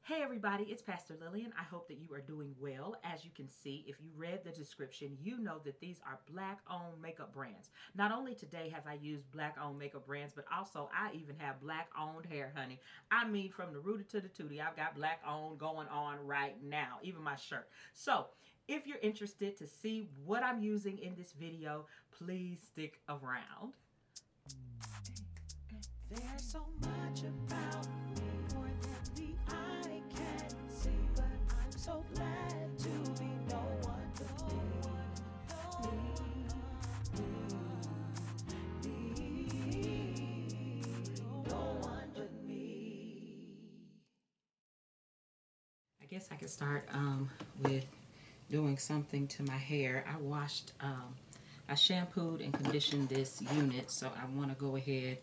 Hey everybody, it's Pastor Lillian. I hope that you are doing well. As you can see, if you read the description, you know that these are black-owned makeup brands. Not only today have I used black-owned makeup brands, but also I even have black-owned hair, honey. I mean, from the rooty to the tooty, I've got black-owned going on right now, even my shirt. So, if you're interested to see what I'm using in this video, please stick around. There's so much about me, more than the eye can see, but I'm so glad to be no one but no one but me. I guess I could start with doing something to my hair. I shampooed and conditioned this unit, so I want to go ahead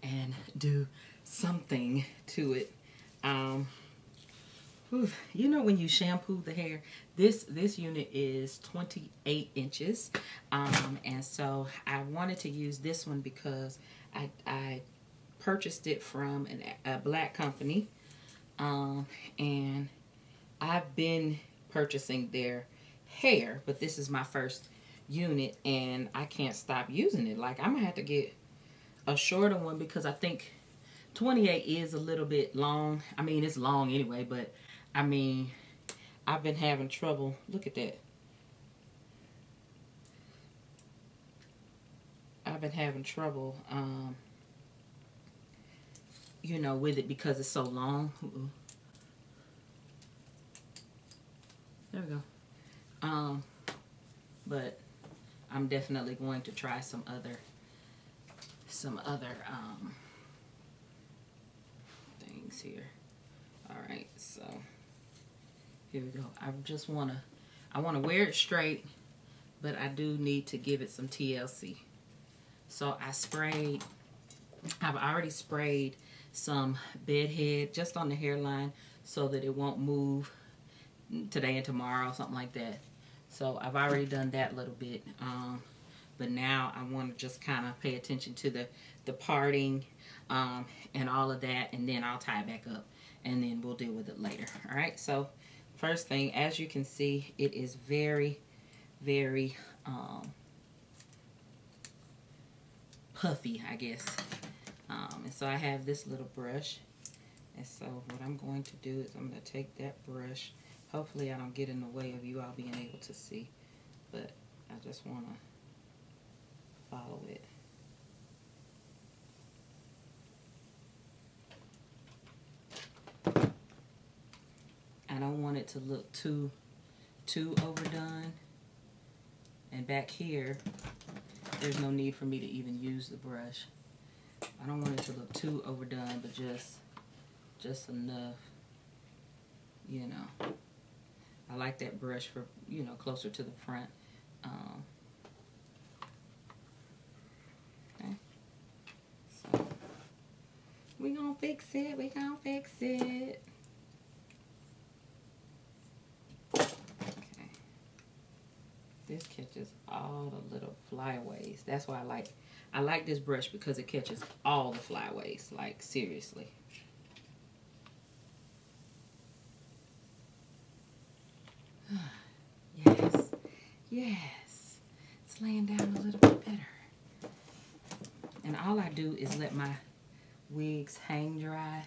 and do something to it. You know, when you shampoo the hair, this unit is 28 inches, and so I wanted to use this one because I purchased it from a black company, and I've been purchasing their hair, but this is my first unit, and I can't stop using it. Like, I'm gonna have to get a shorter one because I think 28 is a little bit long. I mean, it's long anyway, but I mean, I've been having trouble. Look at that. I've been having trouble, you know, with it because it's so long. There we go. But I'm definitely going to try some other things here. All right, so here we go. I want to wear it straight, but I do need to give it some TLC. So I've already sprayed some bedhead just on the hairline so that it won't move today and tomorrow, something like that. So I've already done that little bit. But now I want to just kind of pay attention to the parting and all of that, and then I'll tie it back up, and then we'll deal with it later. All right, so first thing, as you can see, it is very, very puffy, I guess. And so I have this little brush, and so what I'm going to do is I'm going to take that brush. Hopefully I don't get in the way of you all being able to see, but I just want to follow it. I don't want it to look too overdone. And back here, there's no need for me to even use the brush. I don't want it to look too overdone, but just enough, you know. I like that brush for, you know, closer to the front. Okay. So we gonna fix it. We gonna fix it. Okay. This catches all the little flyaways. That's why I like this brush, because it catches all the flyaways. Like, seriously. Yes. Yes. It's laying down a little bit better. And all I do is let my wigs hang dry.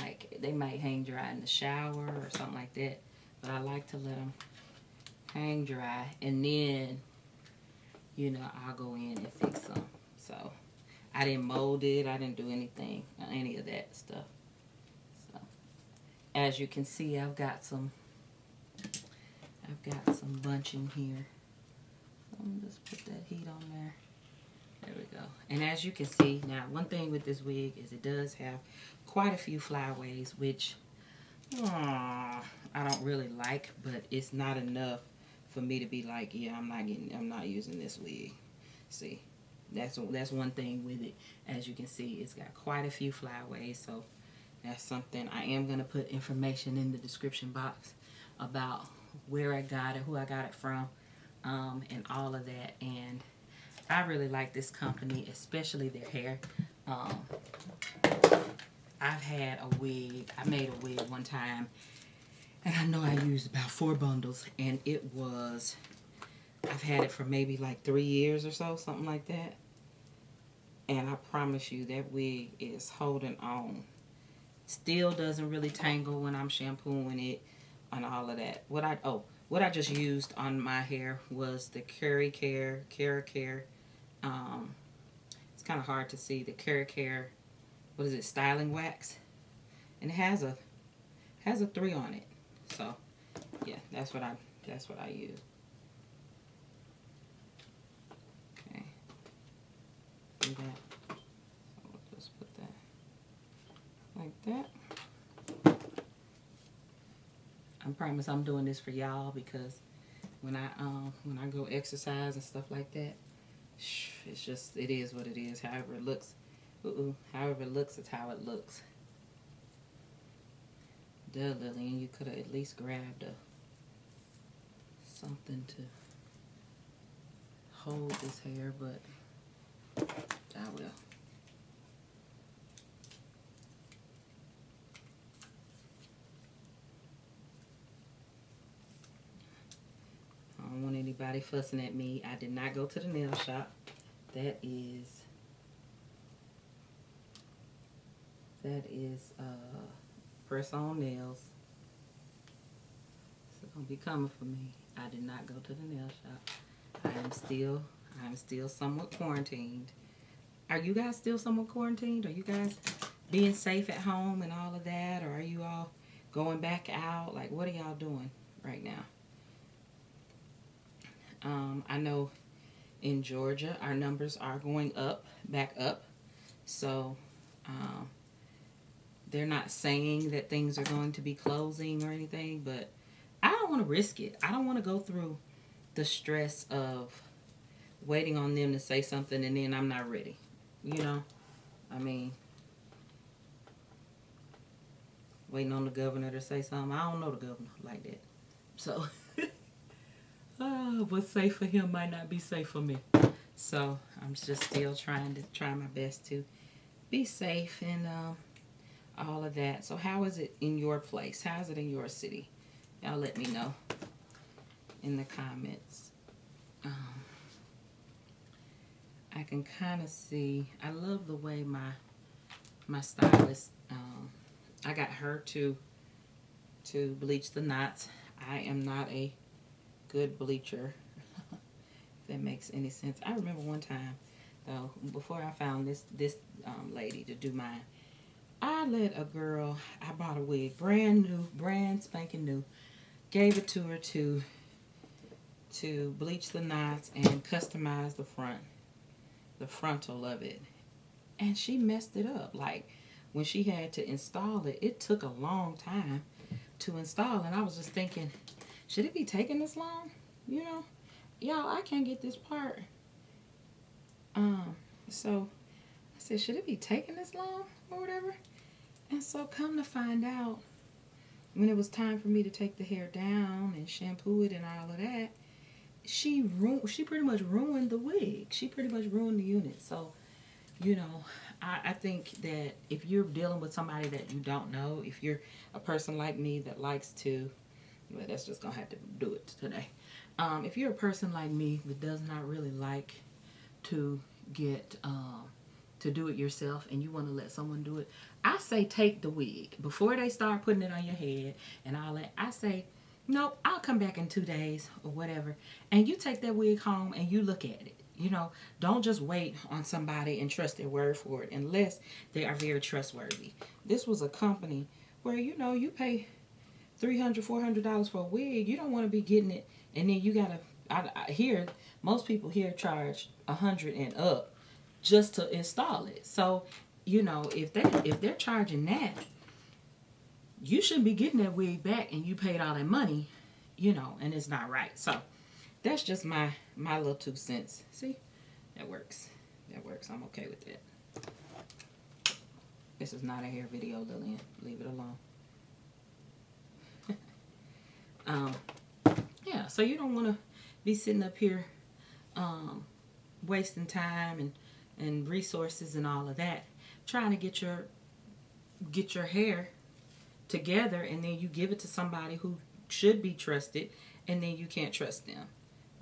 Like, they might hang dry in the shower or something like that. But I like to let them hang dry. And then, you know, I'll go in and fix them. So, I didn't mold it. I didn't do anything, any of that stuff. So, as you can see, I've got some bunching here. So I'm gonna just put that heat on there. There we go. And as you can see, now one thing with this wig is it does have quite a few flyaways, which I don't really like, but it's not enough for me to be like, yeah, I'm not using this wig. See, that's one thing with it. As you can see, it's got quite a few flyaways, so that's something. I am gonna put information in the description box about where I got it, who I got it from, and all of that. And I really like this company, especially their hair. I've had a wig. I made a wig one time, and I know I used about 4 bundles, and it was, I've had it for maybe like 3 years or so, something like that. And I promise you, that wig is holding on. Still doesn't really tangle when I'm shampooing it and all of that. What I just used on my hair was the Care. It's kind of hard to see the Care. What is it? Styling wax, and it has a 3 on it. So yeah, that's what I use. Okay, do that. So we'll just put that like that. I promise I'm doing this for y'all because when I go exercise and stuff like that, it's just, it is what it is. However it looks, however it looks, it's how it looks. Duh, Lillian, you could have at least grabbed something to hold this hair, but I will. I don't want anybody fussing at me. I did not go to the nail shop. That is press-on nails. It's gonna be coming for me. I did not go to the nail shop. I'm still somewhat quarantined. Are you guys still somewhat quarantined? Are you guys being safe at home and all of that? Or are you all going back out? Like, what are y'all doing right now? I know in Georgia, our numbers are going back up. So, they're not saying that things are going to be closing or anything, but I don't want to risk it. I don't want to go through the stress of waiting on them to say something and then I'm not ready. You know? I mean, waiting on the governor to say something. I don't know the governor like that. So, what's safe for him might not be safe for me. So, I'm just still trying my best to be safe and all of that. So, how is it in your place? How is it in your city? Y'all let me know in the comments. I can kind of see, I love the way my stylist, I got her to bleach the knots. I am not a good bleacher, if that makes any sense. I remember one time, though, before I found this lady to do mine, I let a girl, I bought a wig, brand new, brand spanking new, gave it to her to bleach the knots and customize the frontal of it. And she messed it up. Like, when she had to install it, it took a long time to install. And I was just thinking, should it be taking this long? You know? Y'all, I can't get this part. So I said, should it be taking this long or whatever? And so come to find out, when it was time for me to take the hair down and shampoo it and all of that, she pretty much ruined the wig. She pretty much ruined the unit. So, you know, I think that if you're dealing with somebody that you don't know, if you're a person like me that likes to, well, that's just gonna have to do it today. If you're a person like me that does not really like to get to do it yourself and you want to let someone do it, I say take the wig before they start putting it on your head and all that. I say, nope, I'll come back in 2 days or whatever, and you take that wig home and you look at it. You know, don't just wait on somebody and trust their word for it unless they are very trustworthy. This was a company where, you know, you pay $300, $400 for a wig. You don't want to be getting it, and then you gotta. I hear most people here charge $100 and up just to install it. So, you know, if they're charging that, you shouldn't be getting that wig back, and you paid all that money, you know, and it's not right. So that's just my little 2 cents. See, that works. That works. I'm okay with that. This is not a hair video, Lillian. Leave it alone. Yeah, so you don't want to be sitting up here wasting time and resources and all of that trying to get your get your hair together and then you give it to somebody who should be trusted, and then you can't trust them,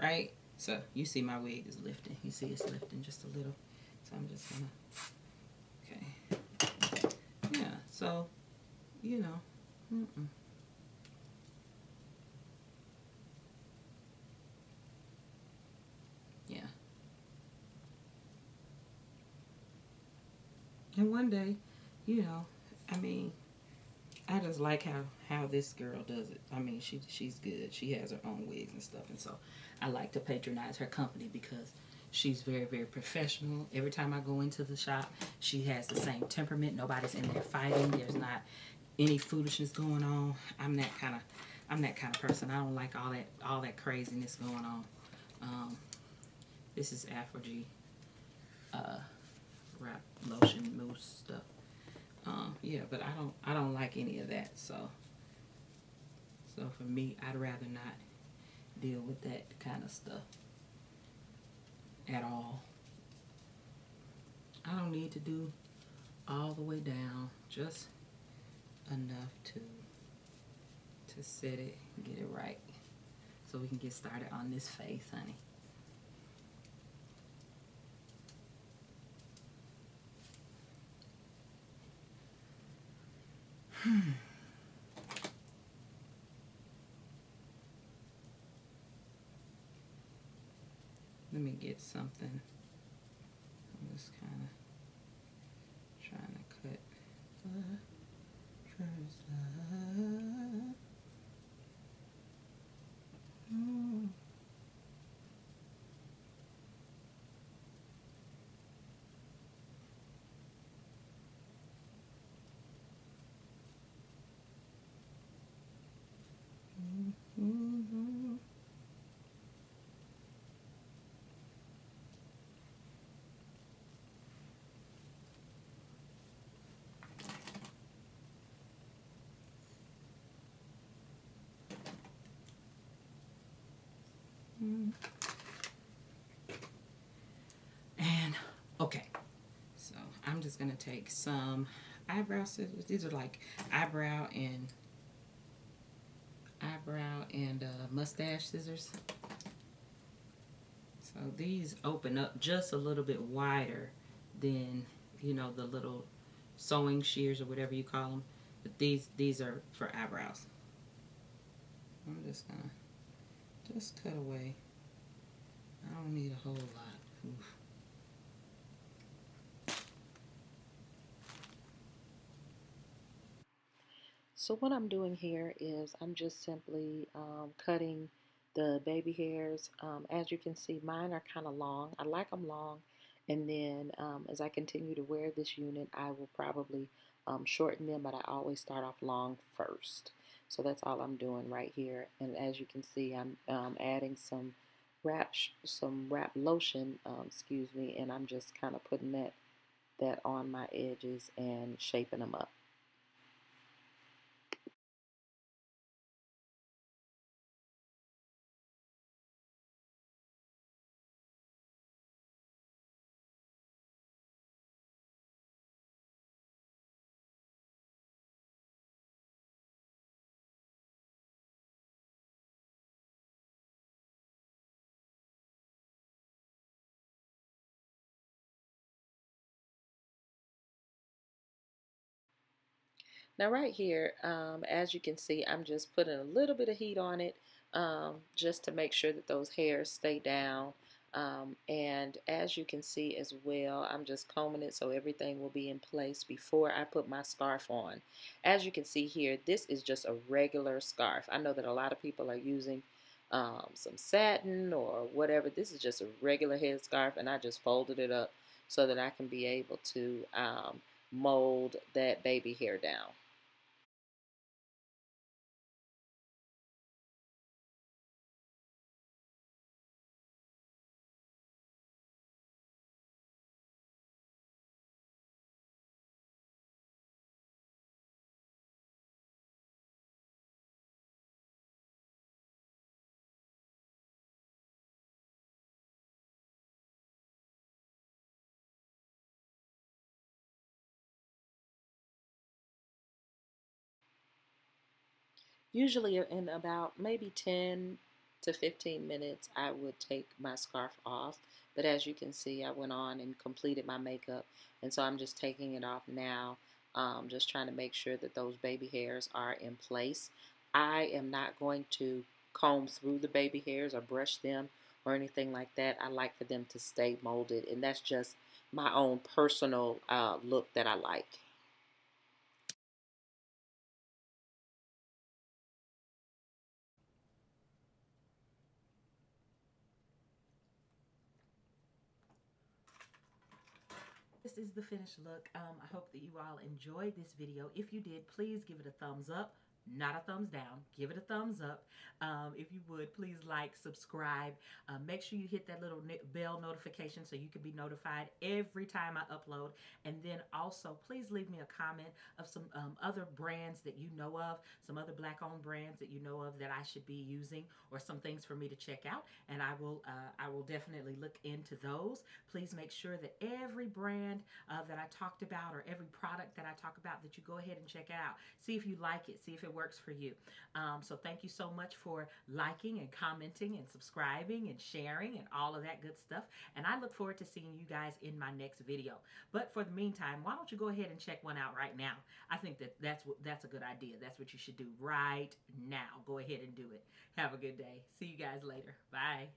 right? So you see my wig is lifting. You see it's lifting just a little. So I'm just gonna, okay. Yeah, so, you know. Yeah. And one day, you know, I mean, I just like how this girl does it. I mean, she's good. She has her own wigs and stuff, and so I like to patronize her company because she's very, very professional. Every time I go into the shop, she has the same temperament. Nobody's in there fighting. There's not any foolishness going on. I'm that kind of person. I don't like all that craziness going on. Um, this is Afro G wrap lotion mousse stuff. Yeah, but I don't like any of that. So for me, I'd rather not deal with that kind of stuff at all. I don't need to do all the way down, just enough to set it, get it right, so we can get started on this face, honey. Let me get something. I'm just kind of trying to cut. And okay, so I'm just gonna take some eyebrow scissors. These are like eyebrow and mustache scissors. So these open up just a little bit wider than, you know, the little sewing shears or whatever you call them. But these are for eyebrows. I'm just gonna just cut away. I don't need a whole lot. Oof. So what I'm doing here is I'm just simply cutting the baby hairs. As you can see, mine are kind of long. I like them long. And then as I continue to wear this unit, I will probably shorten them, but I always start off long first. So that's all I'm doing right here. And as you can see, I'm adding some wrap lotion, excuse me, and I'm just kind of putting that on my edges and shaping them up. Now right here, as you can see, I'm just putting a little bit of heat on it just to make sure that those hairs stay down. And as you can see as well, I'm just combing it so everything will be in place before I put my scarf on. As you can see here, this is just a regular scarf. I know that a lot of people are using some satin or whatever. This is just a regular head scarf, and I just folded it up so that I can be able to mold that baby hair down. Usually in about maybe 10 to 15 minutes, I would take my scarf off. But as you can see, I went on and completed my makeup. And so I'm just taking it off now, just trying to make sure that those baby hairs are in place. I am not going to comb through the baby hairs or brush them or anything like that. I like for them to stay molded, and that's just my own personal look that I like. This is the finished look. I hope that you all enjoyed this video. If you did, please give it a thumbs up, not a thumbs down. Give it a thumbs up. If you would, please like, subscribe. Make sure you hit that little bell notification so you can be notified every time I upload. And then also, please leave me a comment of some other brands that you know of, some other Black-owned brands that you know of that I should be using, or some things for me to check out. And I will definitely look into those. Please make sure that every brand that I talked about, or every product that I talk about, that you go ahead and check it out. See if you like it. See if it works for you. So thank you so much for liking and commenting and subscribing and sharing and all of that good stuff. And I look forward to seeing you guys in my next video. But for the meantime, why don't you go ahead and check one out right now? I think that's a good idea. That's what you should do right now. Go ahead and do it. Have a good day. See you guys later. Bye.